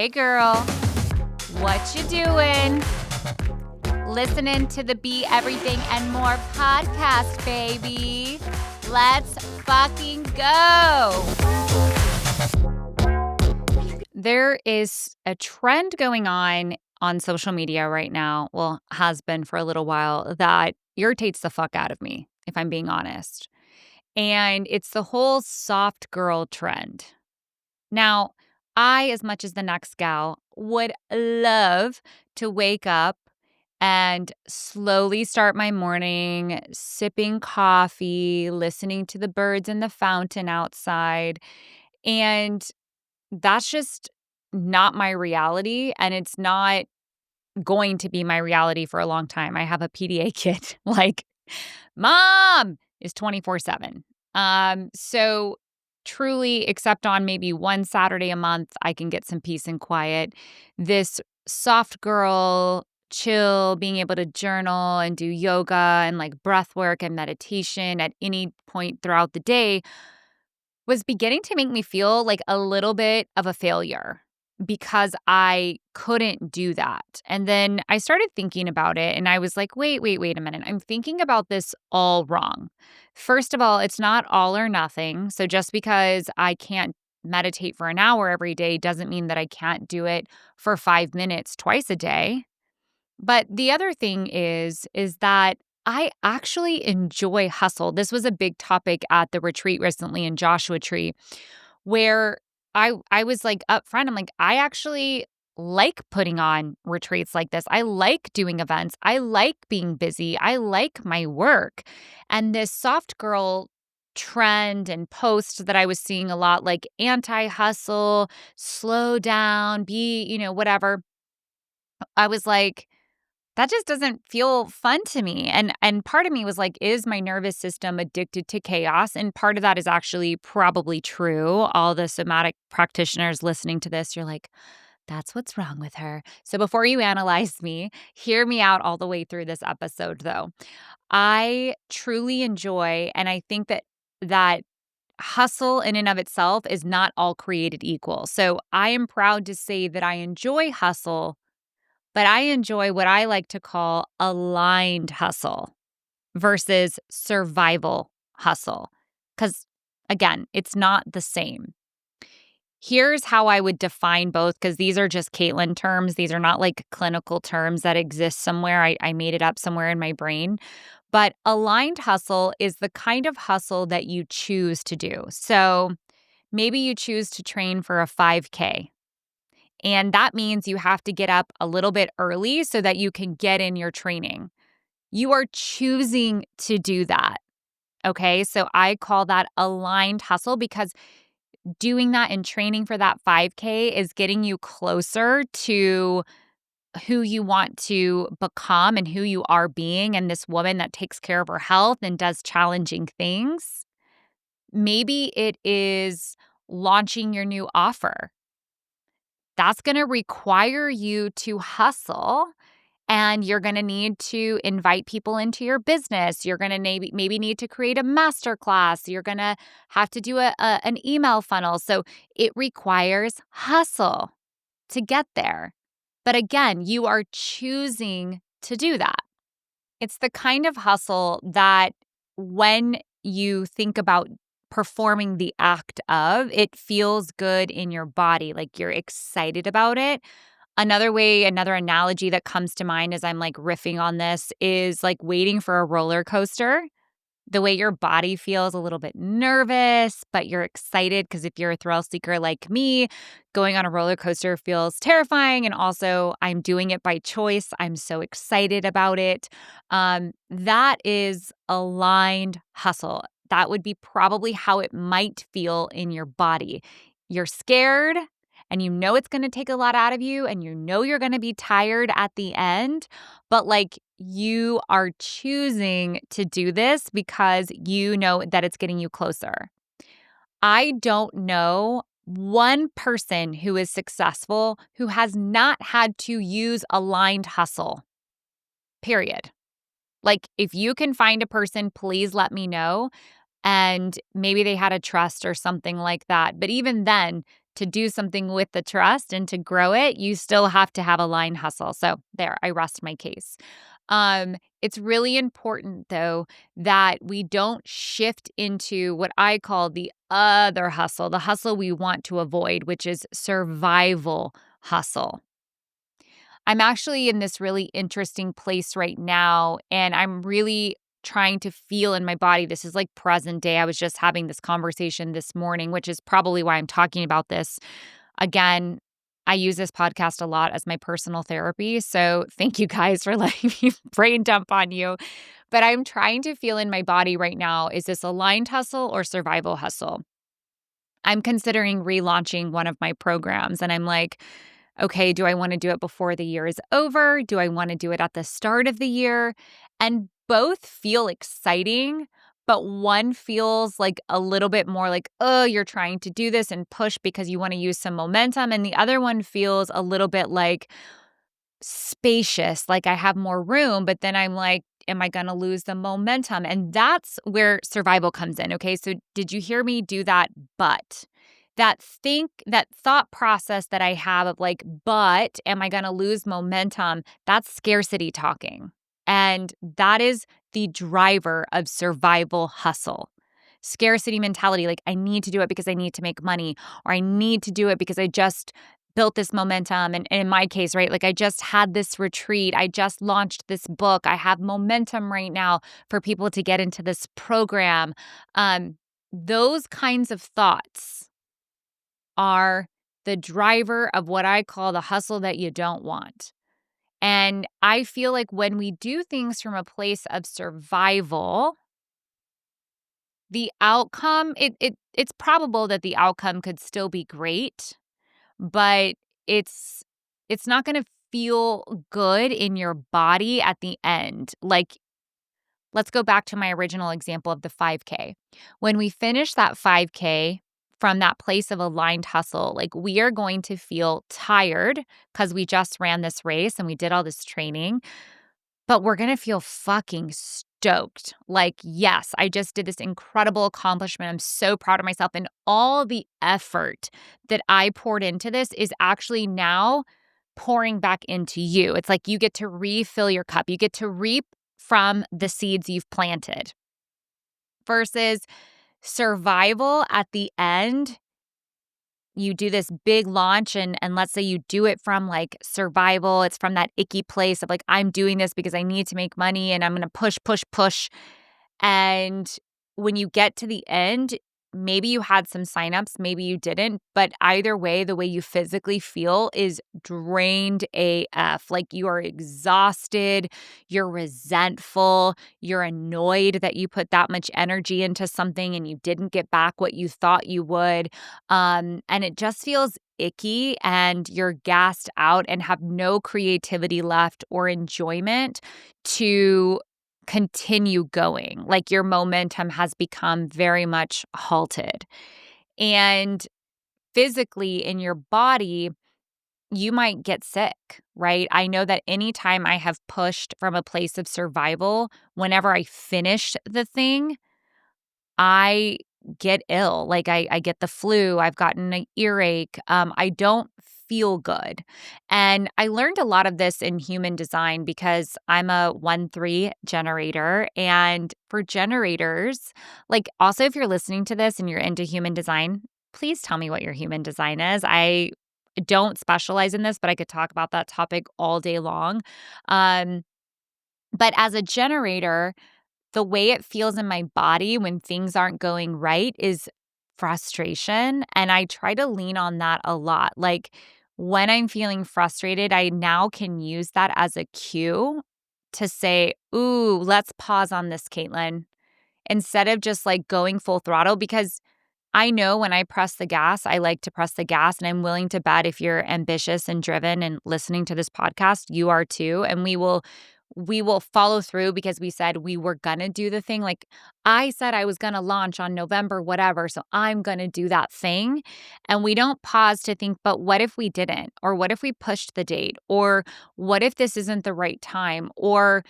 Hey girl, what you doing? Listening to the Be Everything and More podcast, baby. Let's fucking go. There is a trend going on social media right now, well, has been for a little while, that irritates the fuck out of me, if I'm being honest. And it's the whole soft girl trend. Now, I, as much as the next gal, would love to wake up and slowly start my morning sipping coffee, listening to the birds in the fountain outside. And that's just not my reality. And it's not going to be my reality for a long time. I have a PDA kid. Like, mom is 24/7. So truly, except on maybe one Saturday a month, I can get some peace and quiet. This soft girl, chill, being able to journal and do yoga and like breath work and meditation at any point throughout the day was beginning to make me feel like a little bit of a failure because I couldn't do that. And then I started thinking about it and I was like, wait a minute. I'm thinking about this all wrong. First of all, it's not all or nothing. So just because I can't meditate for an hour every day doesn't mean that I can't do it for 5 minutes twice a day. But the other thing is that I actually enjoy hustle. This was a big topic at the retreat recently in Joshua Tree, where I was like upfront. I'm like, I actually like putting on retreats like this. I like doing events. I like being busy. I like my work. And this soft girl trend and post that I was seeing a lot, like anti-hustle, slow down, whatever. I was like, that just doesn't feel fun to me. And part of me was like, is my nervous system addicted to chaos? And part of that is actually probably true. All the somatic practitioners listening to this, you're like, that's what's wrong with her. So before you analyze me, hear me out all the way through this episode though. I truly enjoy, and I think that hustle in and of itself is not all created equal. So I am proud to say that I enjoy hustle, but I enjoy what I like to call aligned hustle versus survival hustle. Because again, it's not the same. Here's how I would define both, because these are just Caitlin terms. These are not like clinical terms that exist somewhere. I made it up somewhere in my brain. But aligned hustle is the kind of hustle that you choose to do. So maybe you choose to train for a 5K. And that means you have to get up a little bit early so that you can get in your training. You are choosing to do that. Okay. So I call that aligned hustle because doing that and training for that 5K is getting you closer to who you want to become and who you are being, and this woman that takes care of her health and does challenging things. Maybe it is launching your new offer. That's going to require you to hustle, and you're going to need to invite people into your business. You're going to maybe need to create a masterclass. You're going to have to do an email funnel. So it requires hustle to get there. But again, you are choosing to do that. It's the kind of hustle that when you think about performing the act of, it feels good in your body, like you're excited about it. Another analogy that comes to mind as I'm like riffing on this is like waiting for a roller coaster. The way your body feels a little bit nervous, but you're excited because if you're a thrill seeker like me, going on a roller coaster feels terrifying. And also, I'm doing it by choice. I'm so excited about it. That is aligned hustle. That would be probably how it might feel in your body. You're scared and you know it's going to take a lot out of you and you know you're going to be tired at the end, but like you are choosing to do this because you know that it's getting you closer. I don't know one person who is successful who has not had to use aligned hustle, period. Like if you can find a person, please let me know. And maybe they had a trust or something like that. But even then, to do something with the trust and to grow it, you still have to have aligned hustle. So there, I rest my case. It's really important though that we don't shift into what I call the other hustle, the hustle we want to avoid, which is survival hustle. I'm actually in this really interesting place right now, and I'm really trying to feel in my body. This is like present day. I was just having this conversation this morning, which is probably why I'm talking about this. Again, I use this podcast a lot as my personal therapy. So thank you guys for letting me brain dump on you. But I'm trying to feel in my body right now, is this aligned hustle or survival hustle? I'm considering relaunching one of my programs, and I'm like, okay, do I want to do it before the year is over? Do I want to do it at the start of the year? And both feel exciting, but one feels like a little bit more like, oh, you're trying to do this and push because you want to use some momentum. And the other one feels a little bit like spacious, like I have more room, but then I'm like, am I going to lose the momentum? And that's where survival comes in. Okay. So did you hear me do that? But that thought process that I have of like, but am I going to lose momentum? That's scarcity talking. And that is the driver of survival hustle. Scarcity mentality, like I need to do it because I need to make money, or I need to do it because I just built this momentum. And in my case, right, like I just had this retreat. I just launched this book. I have momentum right now for people to get into this program. Those kinds of thoughts are the driver of what I call the hustle that you don't want. And I feel like when we do things from a place of survival, the outcome, it's probable that the outcome could still be great, but it's it's not going to feel good in your body at the end. Like, let's go back to my original example of the 5K. When we finish that 5K from that place of aligned hustle, like we are going to feel tired because we just ran this race and we did all this training, but we're going to feel fucking stoked. Like, yes, I just did this incredible accomplishment. I'm so proud of myself. And all the effort that I poured into this is actually now pouring back into you. It's like you get to refill your cup. You get to reap from the seeds you've planted versus survival at the end. You do this big launch and let's say you do it from like survival. It's from that icky place of like, I'm doing this because I need to make money and I'm going to push, push, push. And when you get to the end, maybe you had some signups, maybe you didn't, but either way, the way you physically feel is drained AF. Like you are exhausted, you're resentful, you're annoyed that you put that much energy into something and you didn't get back what you thought you would. And it just feels icky and you're gassed out and have no creativity left or enjoyment to continue going. Like your momentum has become very much halted. And physically in your body, you might get sick, right? I know that anytime I have pushed from a place of survival, whenever I finish the thing, I get ill. Like I get the flu. I've gotten an earache. I don't feel good. And I learned a lot of this in human design because I'm a 1-3 generator. And for generators, like also if you're listening to this and you're into human design, please tell me what your human design is. I don't specialize in this, but I could talk about that topic all day long. Um, but as a generator, the way it feels in my body when things aren't going right is frustration. And I try to lean on that a lot. Like when I'm feeling frustrated, I now can use that as a cue to say, ooh, let's pause on this, Caitlin, instead of just like going full throttle. Because I know when I press the gas, I like to press the gas, and I'm willing to bet if you're ambitious and driven and listening to this podcast, you are too. And we will follow through because we said we were going to do the thing. Like I said I was going to launch on November, whatever. So I'm going to do that thing. And we don't pause to think, but what if we didn't? Or what if we pushed the date? Or what if this isn't the right time? Or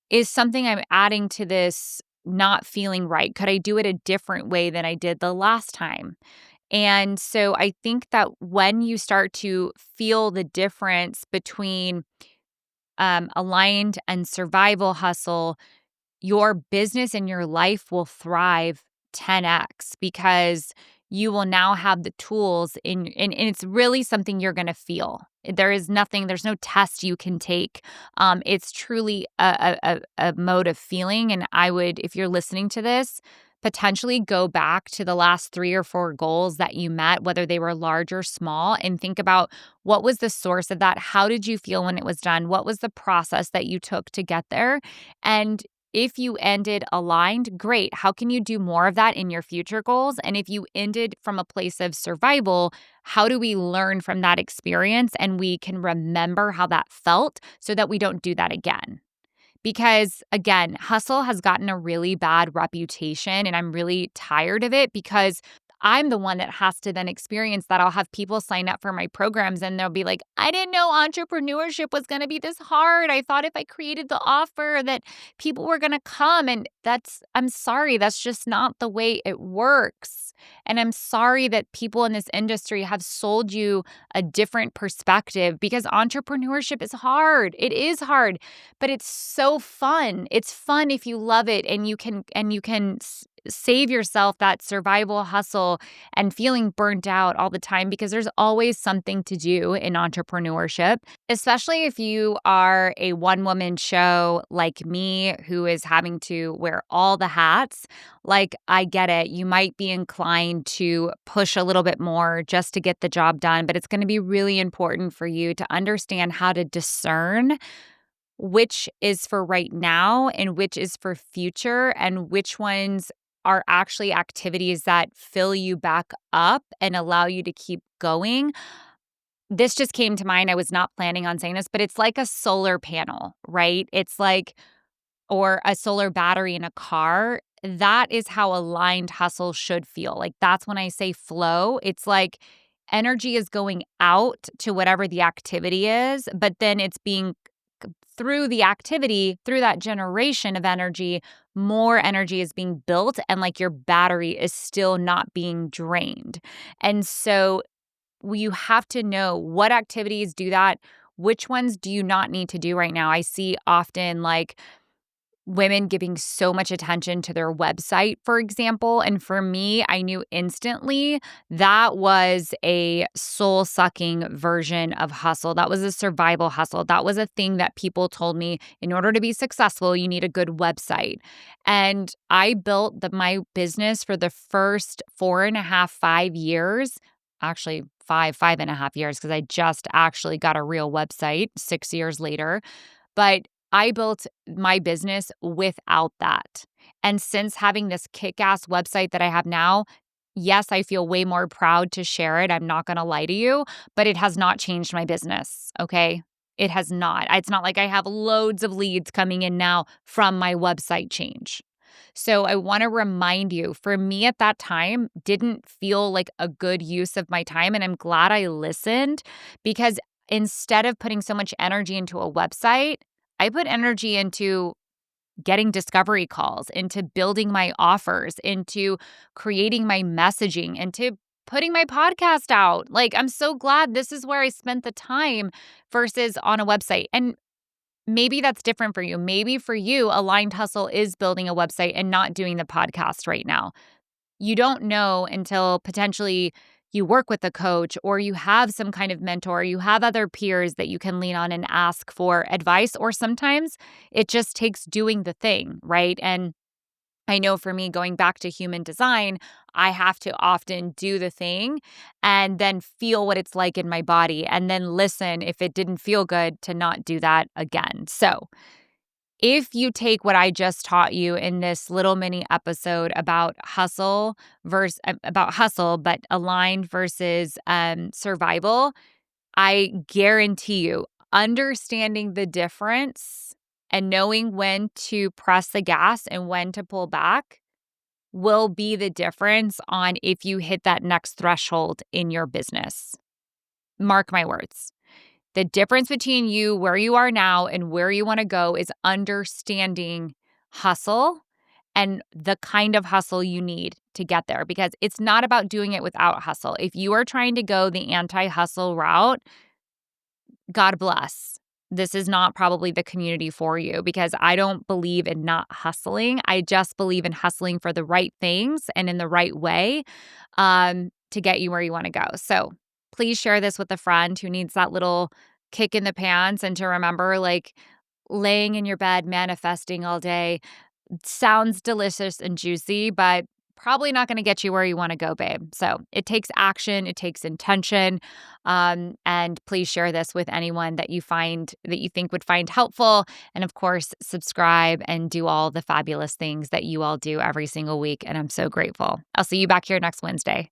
is something I'm adding to this not feeling right? Could I do it a different way than I did the last time? And so I think that when you start to feel the difference between aligned and survival hustle, your business and your life will thrive 10x because you will now have the tools and it's really something you're going to feel. There's no test you can take. It's truly a mode of feeling. And I would, if you're listening to this, potentially go back to the last 3 or 4 goals that you met, whether they were large or small, and think about what was the source of that? How did you feel when it was done? What was the process that you took to get there? And if you ended aligned, great. How can you do more of that in your future goals? And if you ended from a place of survival, how do we learn from that experience and we can remember how that felt so that we don't do that again? Because again, hustle has gotten a really bad reputation and I'm really tired of it because I'm the one that has to then experience that. I'll have people sign up for my programs and they'll be like, I didn't know entrepreneurship was going to be this hard. I thought if I created the offer that people were going to come. And I'm sorry, that's just not the way it works. And I'm sorry that people in this industry have sold you a different perspective because entrepreneurship is hard. It is hard, but it's so fun. It's fun if you love it and you can save yourself that survival hustle and feeling burnt out all the time because there's always something to do in entrepreneurship, especially if you are a one-woman show like me who is having to wear all the hats. Like, I get it. You might be inclined to push a little bit more just to get the job done, but it's going to be really important for you to understand how to discern which is for right now and which is for future and which ones are actually activities that fill you back up and allow you to keep going. This just came to mind. I was not planning on saying this, but it's like a solar panel, right? It's like or a solar battery in a car. That is how aligned hustle should feel. Like, that's when I say flow. It's like energy is going out to whatever the activity is, but then it's being through the activity, through that generation of energy, more energy is being built and like your battery is still not being drained. And so you have to know what activities do that. Which ones do you not need to do right now? I see often like women giving so much attention to their website, for example. And for me, I knew instantly that was a soul sucking version of hustle. That was a survival hustle. That was a thing that people told me in order to be successful, you need a good website. And I built my business for the first 4.5, 5 years. Actually, 5.5 years, because I just actually got a real website 6 years later. But I built my business without that. And since having this kick-ass website that I have now, yes, I feel way more proud to share it. I'm not going to lie to you, but it has not changed my business, okay? It has not. It's not like I have loads of leads coming in now from my website change. So I want to remind you, for me at that time, didn't feel like a good use of my time. And I'm glad I listened because instead of putting so much energy into a website, I put energy into getting discovery calls, into building my offers, into creating my messaging, into putting my podcast out. Like, I'm so glad this is where I spent the time versus on a website. And maybe that's different for you. Maybe for you, Aligned Hustle is building a website and not doing the podcast right now. You don't know until potentially you work with a coach or you have some kind of mentor, you have other peers that you can lean on and ask for advice, or sometimes it just takes doing the thing, right? And I know for me, going back to human design, I have to often do the thing and then feel what it's like in my body and then listen if it didn't feel good to not do that again. So, if you take what I just taught you in this little mini episode about hustle, but aligned versus survival, I guarantee you, understanding the difference and knowing when to press the gas and when to pull back will be the difference on if you hit that next threshold in your business. Mark my words. The difference between you, where you are now, and where you want to go is understanding hustle and the kind of hustle you need to get there, because it's not about doing it without hustle. If you are trying to go the anti-hustle route, God bless. This is not probably the community for you, because I don't believe in not hustling. I just believe in hustling for the right things and in the right way, to get you where you want to go. So please share this with a friend who needs that little kick in the pants, and to remember, like, laying in your bed manifesting all day sounds delicious and juicy, but probably not going to get you where you want to go, babe. So it takes action, it takes intention. And please share this with anyone that you think would find helpful. And of course, subscribe and do all the fabulous things that you all do every single week. And I'm so grateful. I'll see you back here next Wednesday.